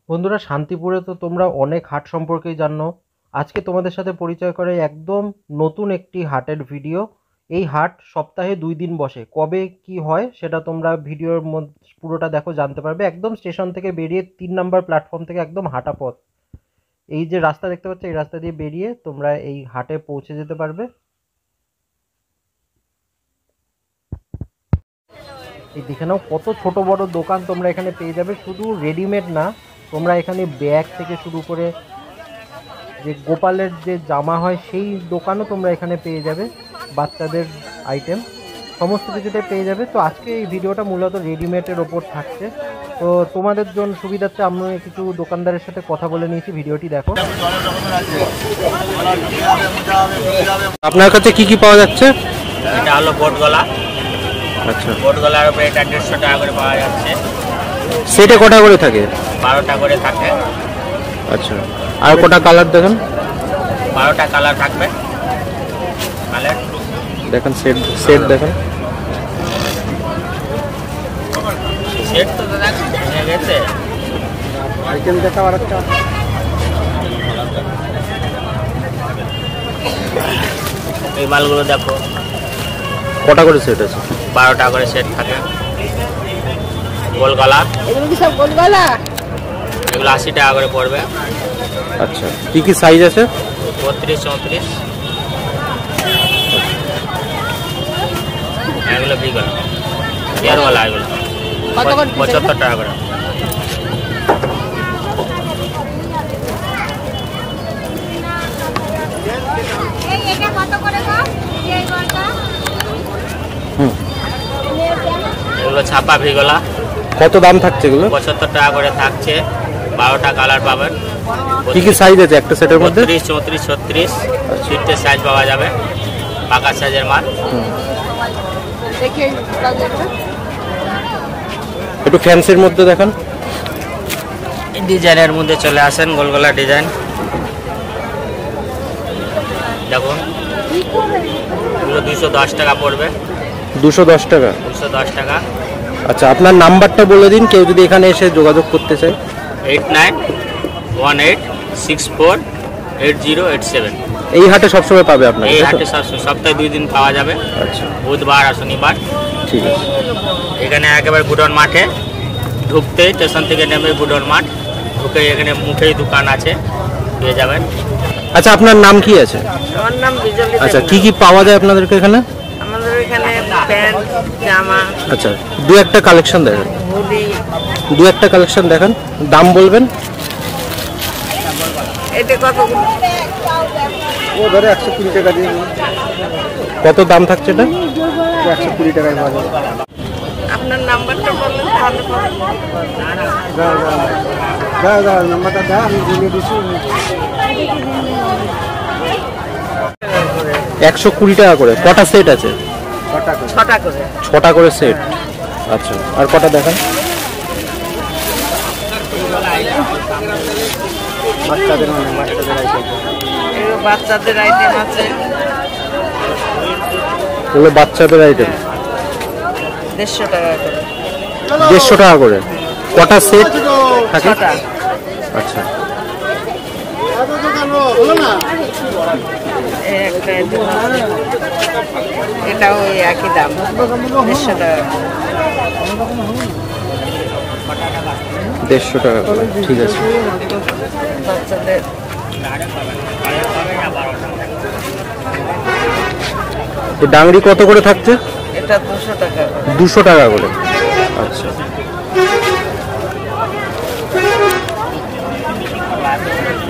বন্ধুরা, শান্তিপুরে তো তোমরা অনেক হাট সম্পর্কেই জানো। আজকে তোমাদের সাথে পরিচয় করে একদম নতুন একটি হাটের ভিডিও। এই হাট সপ্তাহে 2 দিন বসে। কবে কি হয় সেটা তোমরা ভিডিওর মধ্যে পুরোটা দেখো, জানতে পারবে। একদম স্টেশন থেকে বেরিয়ে 3 নাম্বার প্ল্যাটফর্ম থেকে একদম হাঁটা পথ, এই যে রাস্তা দেখতে পাচ্ছ, এই রাস্তা দিয়ে বেরিয়ে তোমরা এই হাটে পৌঁছে যেতে পারবে। এই দেখে নাও কত ছোট বড় দোকান তোমরা এখানে পেয়ে যাবে। শুধু রেডিমেড না, তোমরা এখানে ব্যাগ থেকে শুরু করে যে গোপালের যে জামা হয় সেই দোকানও তোমরা এখানে পেয়ে যাবে। বাচ্চাদের আইটেম সমস্ত কিছুতে পেয়ে যাবে। তো আজকে এই ভিডিওটা মূলত রেডিমেডের ওপর থাকছে। তো তোমাদের জন্য সুবিধার্থে আমি কিছু দোকানদারের সাথে কথা বলে নিয়েছি, ভিডিওটি দেখো। আপনার কাছে কি কি পাওয়া যাচ্ছে? এটা হলো বোট গলা। আচ্ছা, বোট গলার উপরে এটা 150 টাকা করে পাওয়া যাচ্ছে। সেটা কটা করে থাকে? 12টা করে থাকে। আচ্ছা, আর কটা কালার দেখেন? 12টা কালার থাকবে। কালার দেখেন, সেট সেট দেখেন। সেট তো দেখো ভেঙে গেছে। আইটেম দেখা আর একটা। এই মালগুলো দেখো, কটা করে সেট আছে? 12টা করে সেট থাকে। গোল গলা, এগুলো কি সব গোল গলা? এগুলো 80 টাকা করে পড়বে। আচ্ছা, কি কি সাইজ আছে? 32, 34। এগুলো বি গলা, পেয়ার গলা। এগুলো 75 টাকা করে। এগুলো ছাপা ভি গলা। কত দাম থাকছে এগুলো? 75 টাকা করে থাকছে। 12টা কালার পাবেন। কি কি সাইজ আছে একটা সেটের মধ্যে? 32, 34, 36 তিনটে সাইজ পাওয়া যাবে। পাকা সাইজের মাল। একটু ফ্যান্সির মধ্যে দেখান। ডিজাইনের মধ্যে চলে আসেন, গোলগলা ডিজাইন দেখুন। এগুলো 210 টাকা পড়বে। 210 টাকা? 210 টাকা। আচ্ছা, আপনার নাম্বারটা বলে দিন, কেউ যদি এখানে এসে যোগাযোগ করতে চায়। 8918648087। এই হাটে সবসময় পাবে আপনার? এই হাটে সপ্তাহে 2 দিন পাওয়া যাবে। আচ্ছা, বুধবার আর শনিবার। ঠিক আছে। এখানে একেবারে গুডন মাঠে ঢুকতে, স্টেশন থেকে নেমে গুডন মাঠ ঢুকে এখানে মুখেই দোকান আছে, পেয়ে যাবেন। আচ্ছা, আপনার নাম কি আছে? আমার নাম বিজলি। আচ্ছা, কি কি পাওয়া যায় আপনাদেরকে এখানে? আমাদের এখানে প্যান্ট, জামা, আচ্ছা, দু একটা কালেকশন দেখান। হুডি। দু একটা কালেকশন দেখান, দাম বলবেন। এটা কত? ও ধরে 120 টাকা দিয়ে। কত দাম থাকছে এটা? 120 টাকায় পাওয়া যাবে। আপনার নাম্বারটা বললেন তাহলে পাবেন। নাম্বারটা দাও, আমি দিয়ে দিচ্ছি। 120 টাকা করে। কটা সেট আছে? 6টা করে। 6টা করে সেট। আচ্ছা, আর কটা দেখান। বাচ্চাদের আইটেম। এগুলো বাচ্চাদের আইটেম আছে। এগুলো বাচ্চাদের আইটেম। 150 টাকা করে। 150 টাকা করে। কটা সেট থাকে? 6টা। আচ্ছা, এই একটা আইটেম আছে। এটাও ওই একই দাম, 150 টাকা। 150 টাকা করে, ঠিক আছে। বাচ্চাদের ডাংরি কত করে থাকছে? এটা 200 টাকা করে। 200 টাকা করে। আচ্ছা,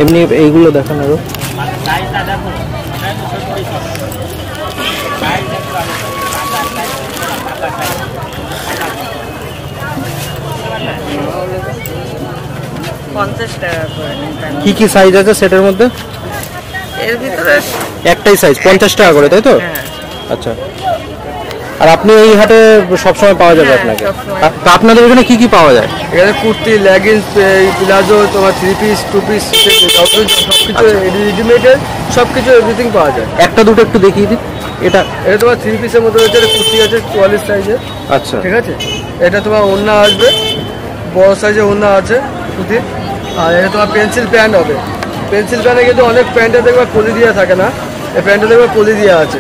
এমনি এইগুলো দেখান আরো। $50 টাকা করে। কি কি সাইজ আছে সেটার মধ্যে? এর ভিতরে একটাই সাইজ 50 টাকা করে, তাই তো? হ্যাঁ। আচ্ছা, আর আপনি এই হাটে সবসময় পাওয়া যাবে আপনাকে? তা আপনাদের এখানে কি কি পাওয়া যায়? এখানে কুর্তি, লেগিংস, প্লাজো, তোমার 3 পিস, 2 পিস, সবকিছু রেডিমেডের সবকিছু এভরিথিং পাওয়া যায়। একটা দুটো একটু দেখিয়ে দিন। এটা তোমার 3 পিসের মধ্যে রয়েছে, কুর্তি আছে 44 সাইজের। আচ্ছা, ঠিক আছে। এটা তোমার ওড়না আসবে, বড় সাইজের ওড়না আছে কুর্তি। আর এটা তোমার পেন্সিল প্যান্ট হবে। পেন্সিল প্যান্টে কিন্তু অনেক প্যান্টে দেখবে কলি দেওয়া থাকে না, এই প্যান্টে দেখবে কলি দেওয়া আছে।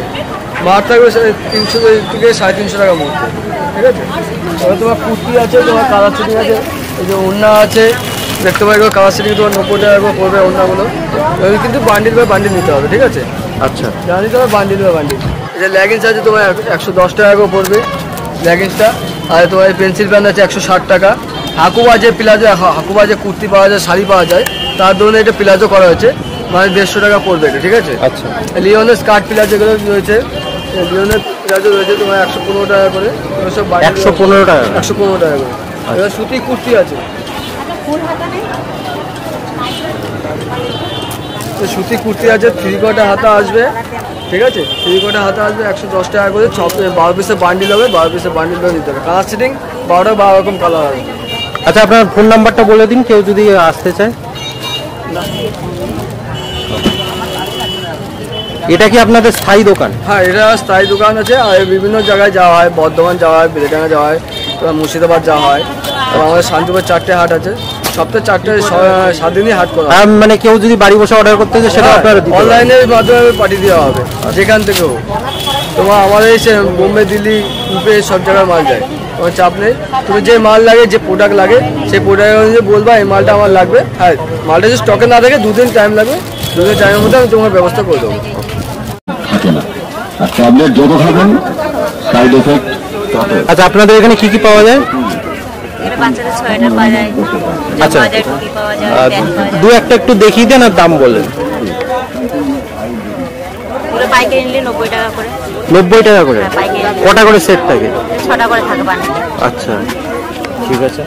মার থাকবে 300 থেকে 350 টাকার মধ্যে, ঠিক আছে। এবার তোমার কুর্তি আছে, তোমার কালার সেটিং আছে, এই যে ওড়না আছে দেখতে পাই, কালার সেটিং তোমার 90 টাকা করে পড়বে ওড়নাগুলো। এগুলো কিন্তু বান্ডিল বা বান্ডিল নিতে হবে, ঠিক আছে। আচ্ছা, জানি তোমার বান্ডিল বা বান্ডিল। এই যে লেগিংস আছে তোমার 110 টাকা করে পড়বে লেগিংসটা। আর তোমার পেন্সিল প্যান্ট আছে 160 টাকা। হাকুবা যে প্লাজো, হাকুবা যে কুর্তি পাওয়া যায়, শাড়ি পাওয়া যায়, তার ধরুন এটা প্লাজো করা হয়েছে, মানে 150 টাকা পড়বে এটা, ঠিক আছে। আচ্ছা, লিওনের স্কার্ট প্লাজোগুলো রয়েছে, লিওনের প্লাজো রয়েছে তোমার 115 টাকা করে। সব 115 টাকা, 115 টাকা করে। এবার সুতি কুর্তি আছে, সুতি কুর্তি আছে, 3/4 হাতা আসবে, ঠিক আছে। 3/4 হাতা আসবে 110 টাকা করে। 12 পিসের বান্ডিল হবে, 12 পিসের বান্ডিল করে দিতে হবে। কালার সেটিং 12 রকম কালার হবে। আচ্ছা, আপনার ফোন নাম্বারটা বলে দিন, কেউ যদি আসতে চায়। এটা কি আপনাদের স্থায়ী দোকান? হ্যাঁ, এটা স্থায়ী দোকান আছে। আর বিভিন্ন জায়গায় যাওয়া হয়, বর্ধমান যাওয়া হয়, বেলেডাঙ্গা যাওয়া হয়, মুর্শিদাবাদ যাওয়া হয়। আর আমাদের শান্তিপুর 4টে হাট আছে, সপ্তাহে 4টে 7 দিনই হাট করা হয়। মানে কেউ যদি বাড়ি বসে অর্ডার করতে চায় সেটা আপনারা দিতে পারবেন? অনলাইনের মাধ্যমে পাঠিয়ে দেওয়া হবে, যেখান থেকে হোক। তোমার আমাদের এই বোম্বে, দিল্লি, ইউপি সব জায়গায় মাল যায়, তোমার চাপ নেই। তুমি যে মাল লাগে, যে প্রোডাক্ট লাগে, সেই প্রোডাক্ট অনুযায়ী বলবা এই মালটা আমার লাগবে। হ্যাঁ, মালটা যদি স্টকে না থাকে 2 দিন টাইম লাগবে, 2 দিন টাইমের মধ্যে আমি তোমার ব্যবস্থা করে দেবো। থাকে না, আর ট্যাবলেট যত খাবেন সাইড এফেক্ট তত। আচ্ছা, আপনাদের এখানে কি কি পাওয়া যায়? বাচ্চাদের সোয়েটার পাওয়া যায়, আচ্ছা, বাজার টুপি পাওয়া যায়, প্যান্ট পাওয়া যায়। দু একটা একটু দেখিয়ে দেন আর দাম বলেন। পুরো পাইকারি নিলে 90 টাকা করে। 90 টাকা করে? হ্যাঁ, পাইকারি। কটা করে সেট থাকে? 6টা করে থাকে বান্ডিলে। আচ্ছা, ঠিক আছে।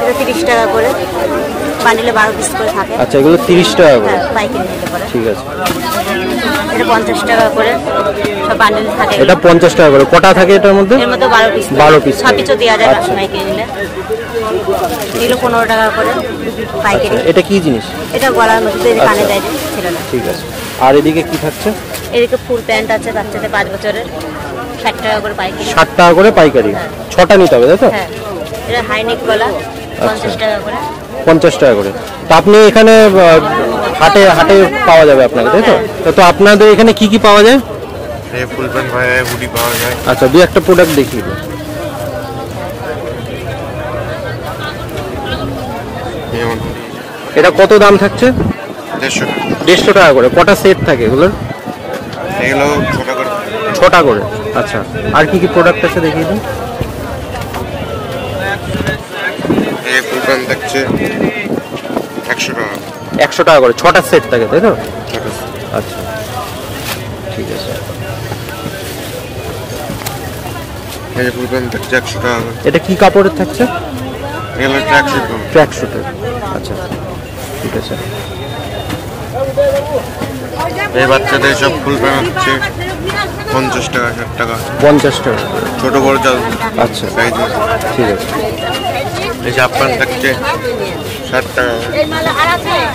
এটা 30 টাকা করে, বান্ডিলে 12 পিস করে থাকে। আচ্ছা, এগুলো 30 টাকা করে? হ্যাঁ, পাইকারি নিলে পরে। ঠিক আছে। এটা 50 টাকা করে, সব বান্ডিল থাকে। এটা 50 টাকা করে। কটা থাকে এটার মধ্যে? এর মধ্যে 12 পিস। 12 পিস। 6 পিসও দেওয়া যায় আচ্ছা। পাইকারি নিলে। এগুলো 15 টাকা করে পাইকারি। এটা কি জিনিস? এটা গলার মধ্যে কানে দেয় ছেলেরা। ঠিক আছে। আর এদিকে কি থাকছে? এদিকে ফুল প্যান্ট আছে বাচ্চাদের 5 বছরের, 60 টাকা করে পাইকারি। 60 টাকা করে পাইকারি। 6টা নিতে হবে, তাই তো? হ্যাঁ, এটা হাইনেক গলা 50 টাকা করে। 50 টাকা করে। তো আপনি এখানে হাটে হাটে পাওয়া যাবে আপনাকে, তাই তো? তো আপনাদের এখানে কি কি পাওয়া যায়? ফুল প্যান্ট পাওয়া যায়, হুডি পাওয়া যায়। আচ্ছা, দু একটা প্রোডাক্ট দেখিয়ে দিন। যেমন এটা কত দাম থাকছে? 150 টাকা। 150 টাকা করে। কটা সেট থাকে এগুলোর? এগুলো ছোট করে 6টা করে। আচ্ছা, আর কি কি প্রোডাক্ট আছে দেখিয়ে দিন। এই ফুল প্যান্ট থাকছে 100 টাকা। 100 টাকা করে 6টা সেট থাকে, তাই তো? ছোট আচ্ছা, ঠিক আছে। এই ফুল প্যান্ট থাকছে 100 টাকা করে। এটা কি কাপড়ের থাকছে? এগুলো ট্র্যাকশুট। ট্র্যাকশুটের। আচ্ছা, ঠিক আছে। এই বাচ্চাদের সব ফুল প্যান্ট হচ্ছে 50 টাকা, 60 টাকা। 50 টাকা করে। ছোট বড় চাল আচ্ছা, সাইজ। ঠিক আছে। এই যে হাফ প্যান্ট থাকছে 60 টাকা করে।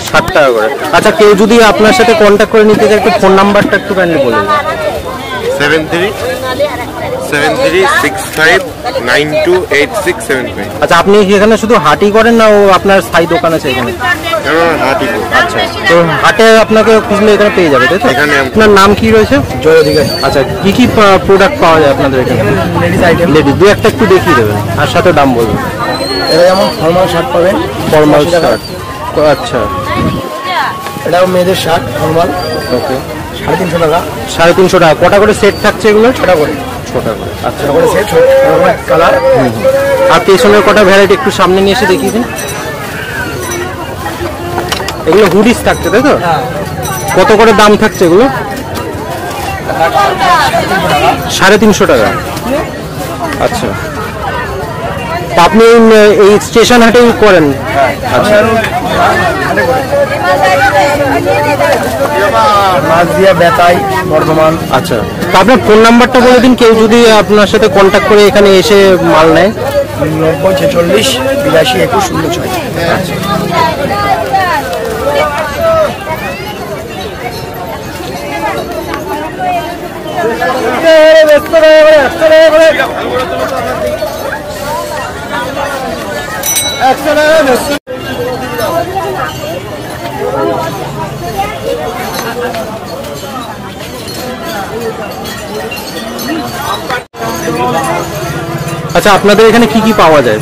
60 টাকা করে। আচ্ছা, কেউ যদি আপনার সাথে কন্ট্যাক্ট করে নিতে চায়, একটু ফোন নাম্বারটা একটু কাইন্ডলি বলে দিন। 7365928675। আচ্ছা, আপনি কি এখানে শুধু হাটই করেন না ও আপনার স্থায়ী দোকান আছে এখানে? হাটি। আচ্ছা, তো হাটে আপনাকে খুঁজলে এখানে পেয়ে যাবে, তাই তো? এখানে আপনার নাম কি রয়েছে? জয় অধিকারী। আচ্ছা, কি কি প্রোডাক্ট পাওয়া যায় আপনাদের এখানে? Ladies item. লেডিস দু একটা একটু দেখিয়ে দেবেন আর সাথে দাম বলুন। এটা যেমন ফর্মাল শার্ট পাবেন, ফর্মাল 80 টাকা। শার্ট। আচ্ছা, এটাও মেয়েদের শার্ট ফর্মাল, ওকে। 350 টাকা। 350 টাকা। কটা করে সেট থাকছে এগুলো? 6টা করে। 6টা করে। আচ্ছা, করে সেট কালার। আর পেছনের কটা ভ্যারাইটি একটু সামনে নিয়ে এসে দেখিয়ে দিন। এগুলো হুডিস থাকছে, তাই তো? কত করে দাম থাকছে এগুলো? 350 টাকা। আচ্ছা, তা আপনি এই স্টেশন হাটেই করেন? আচ্ছা, মাঝদিয়া বেতাই বর্ধমান। আচ্ছা, তো আপনার ফোন নাম্বারটা বলে দিন, কেউ যদি আপনার সাথে কন্ট্যাক্ট করে এখানে এসে মাল নেয়। 90 46 82 21 06। আচ্ছা, আচ্ছা, আপনাদের এখানে কি কি পাওয়া যায়?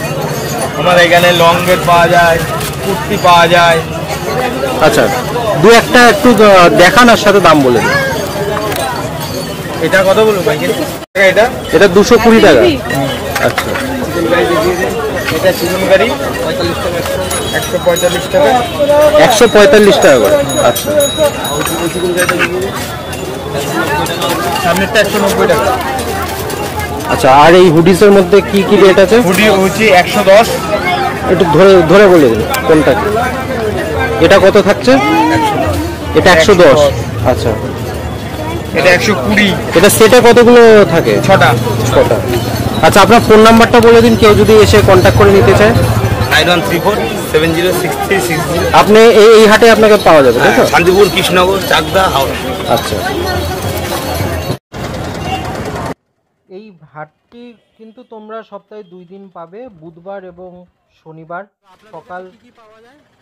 আমাদের এখানে লং গেট পাওয়া যায়, কুর্তি পাওয়া যায়। আচ্ছা, দু একটা একটু দেখান আর সাথে দাম বলে দিন। এটা কত বলবো ভাই? এটা এটা 220 টাকা। আচ্ছা, এটা চিকেন কারি 45 টাকা, 145 টাকা, 145 টাকা করে। আচ্ছা, সামনেরটা 190 টাকা। আচ্ছা, আর এই হুডিসের মধ্যে কি কি রেট আছে? হুডি হচ্ছে 110, একটু ধরে ধরে বলে দিন কোনটা কি। এটা কত থাকছে? এটা 110। আচ্ছা, এটা 120, এটা সেটে কতগুলো থাকে? 6টা। আচ্ছা, আপনার ফোন নাম্বারটা বলে দিন, কেউ যদি এসে কন্ট্যাক্ট করে নিতে চায়। 9134706360। আপনি এই হাটে আপনাকে পাওয়া যাবে, তাই তো? শান্তিপুর, কৃষ্ণনগর, চাকদা, হাওড়া। আচ্ছা, এই হাটটি কিন্তু তোমরা সপ্তাহে 2 দিন পাবে, বুধবার এবং শনিবার সকাল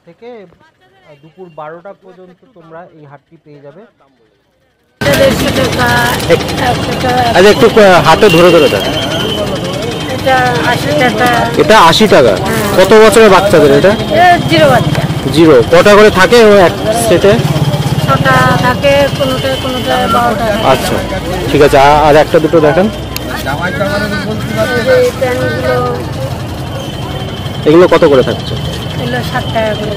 থেকে দুপুর 12টা পর্যন্ত তোমরা এই হাটটি পেয়ে যাবে। আচ্ছা, একটু হাতে ধরে ধরে দেখ। এটা 80 টাকা। কত বছরের বাচ্চাদের এটা? জিরো। কটা করে থাকে এক সেটে? 6টা থাকে, কোনোটা 12টা। আচ্ছা, ঠিক আছে। আর একটা দুটো দেখেন। এগুলো কত করে থাকছে? 60 টাকা করে।